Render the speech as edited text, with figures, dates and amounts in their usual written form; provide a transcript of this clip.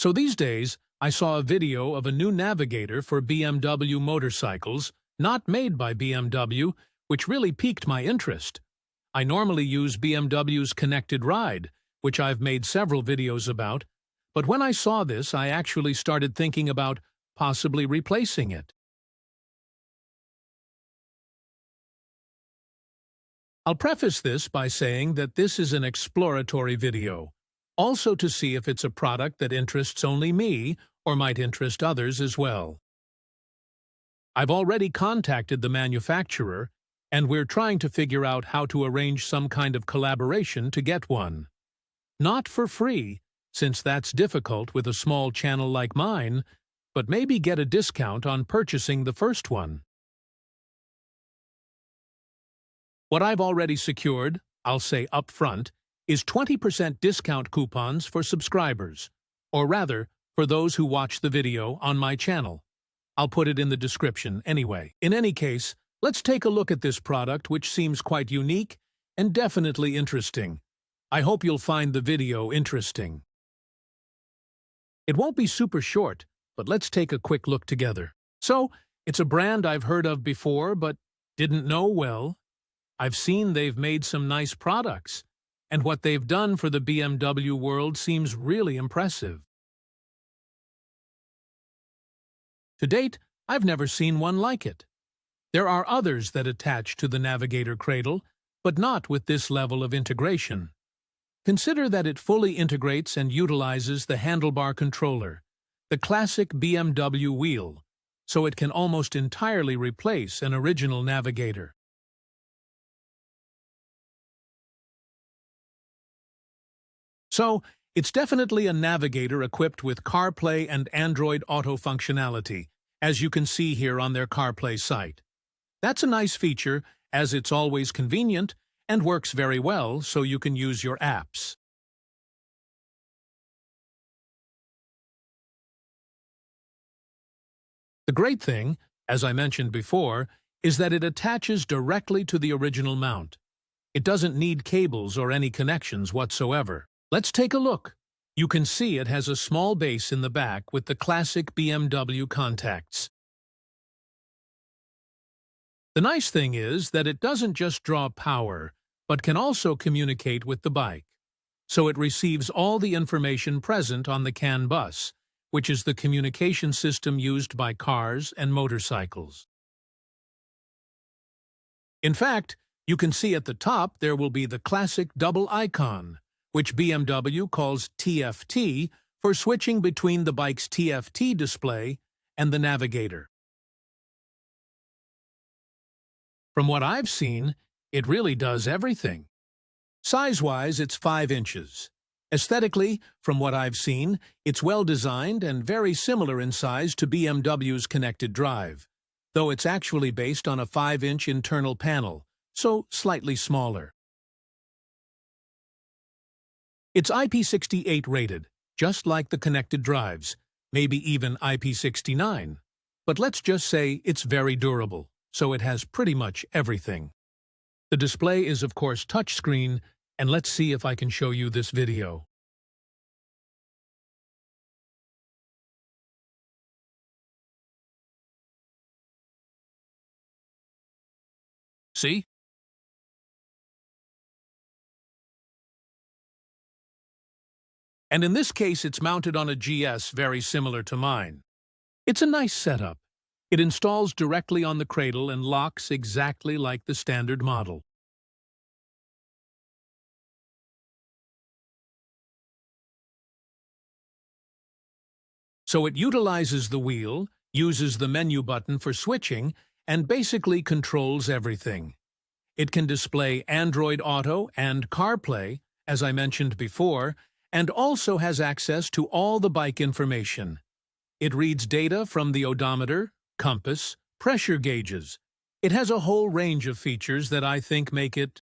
So these days, I saw a video of a new navigator for BMW motorcycles, not made by BMW, which really piqued my interest. I normally use BMW's Connected Ride, which I've made several videos about, but when I saw this, I actually started thinking about possibly replacing it. I'll preface this by saying that this is an exploratory video, also to see if it's a product that interests only me or might interest others as well. I've already contacted the manufacturer, and we're trying to figure out how to arrange some kind of collaboration to get one. Not for free, since that's difficult with a small channel like mine, but maybe get a discount on purchasing the first one. What I've already secured, I'll say up front, is 20% discount coupons for subscribers, or rather, for those who watch the video on my channel. I'll put it in the description anyway. In any case, let's take a look at this product, which seems quite unique and definitely interesting. I hope you'll find the video interesting. It won't be super short, but let's take a quick look together. So, it's a brand I've heard of before, but didn't know well. I've seen they've made some nice products, and what they've done for the BMW world seems really impressive. To date, I've never seen one like it. There are others that attach to the Navigator cradle, but not with this level of integration. Consider that it fully integrates and utilizes the handlebar controller, the classic BMW wheel, so it can almost entirely replace an original Navigator. So, it's definitely a Navigator equipped with Carplay and Android Auto functionality, as you can see here on their Carplay site. That's a nice feature, as it's always convenient and works very well so you can use your apps. The great thing, as I mentioned before, is that it attaches directly to the original mount. It doesn't need cables or any connections whatsoever. Let's take a look. You can see it has a small base in the back with the classic BMW contacts. The nice thing is that it doesn't just draw power, but can also communicate with the bike. So it receives all the information present on the CAN bus, which is the communication system used by cars and motorcycles. In fact, you can see at the top there will be the classic double icon, which BMW calls TFT for switching between the bike's TFT display and the Navigator. From what I've seen, it really does everything. Size-wise, it's 5 inches. Aesthetically, from what I've seen, it's well-designed and very similar in size to BMW's Connected Drive, though it's actually based on a 5-inch internal panel, so slightly smaller. It's IP68 rated, just like the Connected Drives, maybe even IP69. But let's just say it's very durable, so it has pretty much everything. The display is of course touchscreen, and let's see if I can show you this video. See? And in this case, it's mounted on a GS very similar to mine. It's a nice setup. It installs directly on the cradle and locks exactly like the standard model. So it utilizes the wheel, uses the menu button for switching, and basically controls everything. It can display Android Auto and Carplay, as I mentioned before, and also has access to all the bike information. It reads data from the odometer, compass, pressure gauges. It has a whole range of features that I think make it